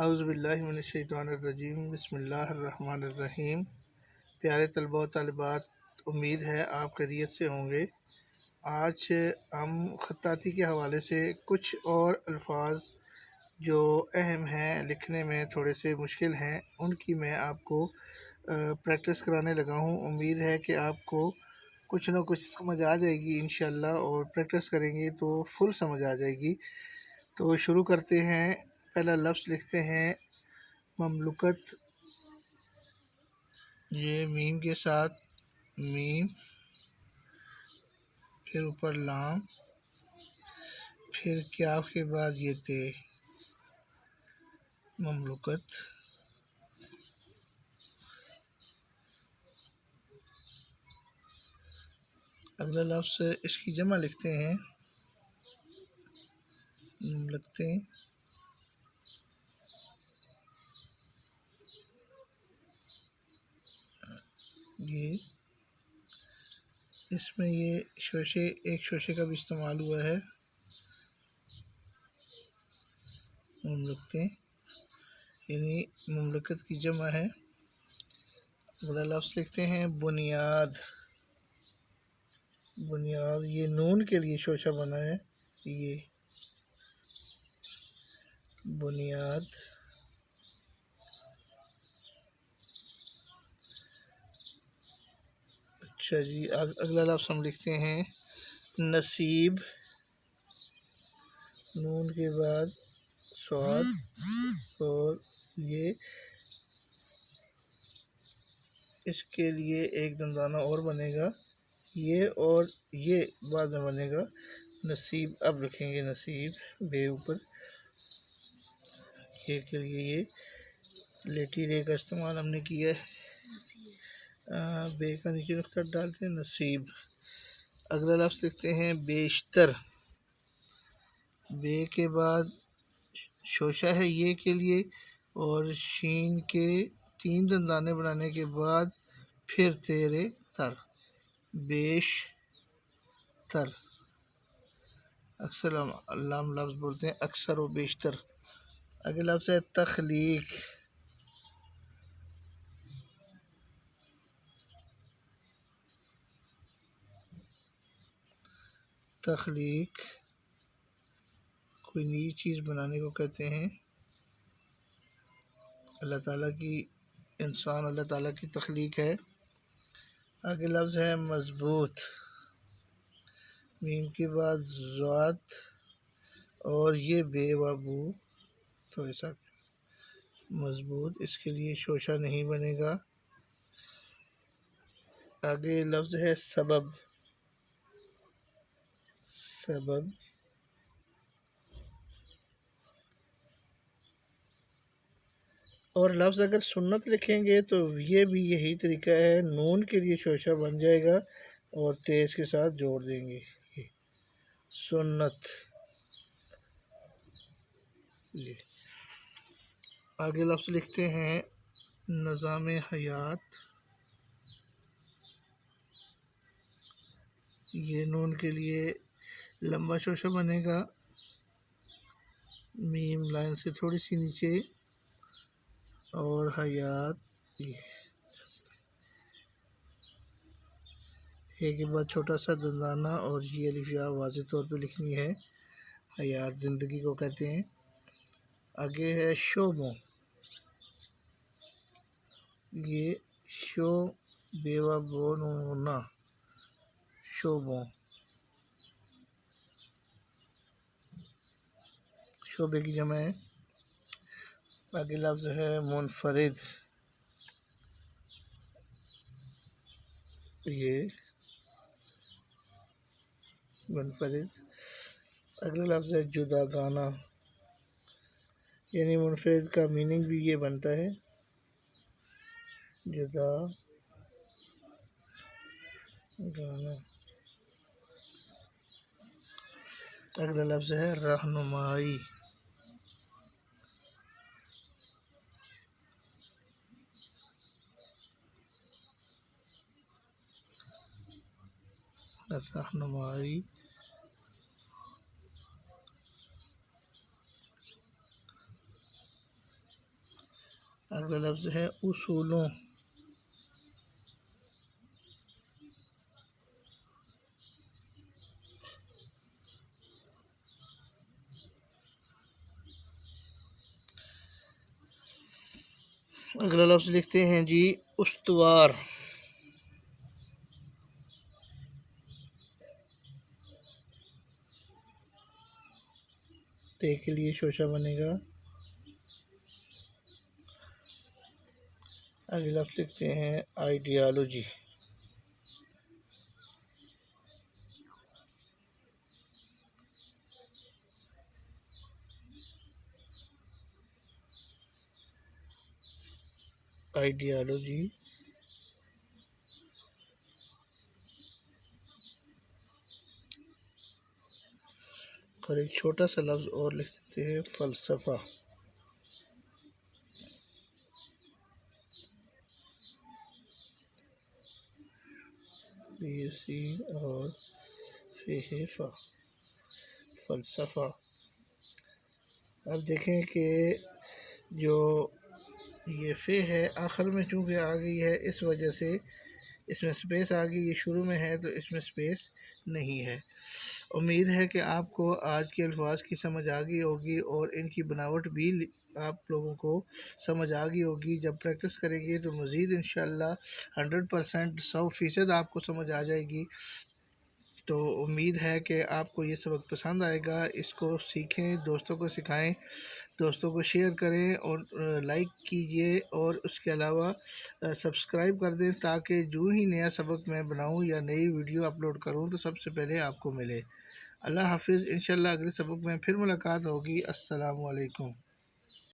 औज़ुबिल्लाहिमिनश्शैतानिर्रजीम बिस्मिल्लाहिर्रहमानिर्रहीम। प्यारे तलबा व तालिबात, उम्मीद है आप खैरियत से होंगे। आज हम ख़त्ताती के हवाले से कुछ और अल्फाज जो अहम हैं, लिखने में थोड़े से मुश्किल हैं, उनकी मैं आपको प्रैक्टिस कराने लगा हूँ। उम्मीद है कि आपको कुछ ना कुछ समझ आ जाएगी इंशाअल्लाह, और प्रैक्टिस करेंगे तो फुल समझ आ जाएगी। तो शुरू करते हैं। पहला लफ्ज़ लिखते हैं ममलुकत, ये मीम के साथ मीम, फिर ऊपर लाम, फिर क्या के बाद ये ते, ममलुकत। अगला लफ्ज़ इसकी जमा लिखते हैं ममलकतें, ये इसमें ये शोशे, एक शोशे का भी इस्तेमाल हुआ है। ममलकतें यानी ममलकत की जमा है। अगला लफ्ज़ लिखते हैं बुनियाद। बुनियाद, ये नून के लिए शोशा बना है, ये बुनियाद। अच्छा जी, अगला लफ्ज़ हम लिखते हैं नसीब, नून के बाद स्वाद, और ये इसके लिए एक दंदाना और बनेगा, ये और ये बाद में बनेगा नसीब। अब लिखेंगे नसीब, बे ऊपर, ये के लिए ये लेटी रे का इस्तेमाल हमने किया है। बे का नीचे नुक्ता डालते हैं, नसीब। अगला लफ्ज़ लिखते हैं बेशतर। बे के बाद शोशा है ये के लिए, और शीन के 3 दंदाने बनाने के बाद फिर तेरे तर, बेश तर। अक्सर लाम लफ्ज़ बोलते हैं अक्सर व बेशतर। अगला लफ्ज़ है तख्लीक। तख्लीक कोई नई चीज़ बनाने को कहते हैं। अल्लाह ताला की, इंसान अल्लाह ताला की तख्लीक है। आगे लफ्ज़ है मज़बूत। मीम के बाद ज़ात, और ये बे वाबू, तो ऐसा मज़बूत, इसके लिए शोशा नहीं बनेगा। आगे लफ्ज़ है सबब। सबब, और लफ्ज़ अगर सुन्नत लिखेंगे तो ये भी यही तरीका है, नून के लिए शोशा बन जाएगा और तेज़ के साथ जोड़ देंगे, ये सुन्नत। ये आगे लफ्ज़ लिखते हैं निज़ाम हयात। ये नून के लिए लंबा शोशा बनेगा, मीम लाइन से थोड़ी सी नीचे, और हयात, ये के बाद छोटा सा दंदाना, और ये अलिफ या वाज़ेह तौर पे लिखनी है। हयात ज़िंदगी को कहते हैं। आगे है शोबों। ये शो बेवा बोना, शोबों, शोबे की जमा है। आगे लफ्ज़ है मुनफरिद। ये मुनफरिद। अगला लफ्ज़ है जुदागाना, यानी मुनफरिद का मीनिंग भी ये बनता है, जुदा गाना। अगला लफ्ज़ है रहनुमाई। रहनुमाई। अगला लफ्ज़ है उसूलों। अगला लफ्ज़ लिखते हैं जी उस्तवार। ते के लिए शोशा बनेगा। अगले लफ्ज़ लिखते हैं आइडियालॉजी। आइडियालॉजी। और एक छोटा सा लफ्ज़ और लिख देते हैं फ़लसफ़ा। BSc और फ़ेफ़ा, फ़लसफ़ा। अब देखें कि जो ये फ़े है आखिर में चूँकि आ गई है, इस वजह से इसमें स्पेस आ गई। ये शुरू में है तो इसमें स्पेस नहीं है। उम्मीद है कि आपको आज के अल्फाज की समझ आ गई होगी और इनकी बनावट भी आप लोगों को समझ आ गई होगी। जब प्रैक्टिस करेंगे तो मज़ीद इंशाअल्लाह 100% 100% आपको समझ आ जाएगी। तो उम्मीद है कि आपको ये सबक पसंद आएगा। इसको सीखें, दोस्तों को सिखाएं, दोस्तों को शेयर करें और लाइक कीजिए और उसके अलावा सब्सक्राइब कर दें ताकि जो ही नया सबक मैं बनाऊं या नई वीडियो अपलोड करूं तो सबसे पहले आपको मिले। अल्लाह हाफ़िज़। इंशाअल्लाह अगले सबक में फिर मुलाकात होगी। अस्सलामु अलैकुम।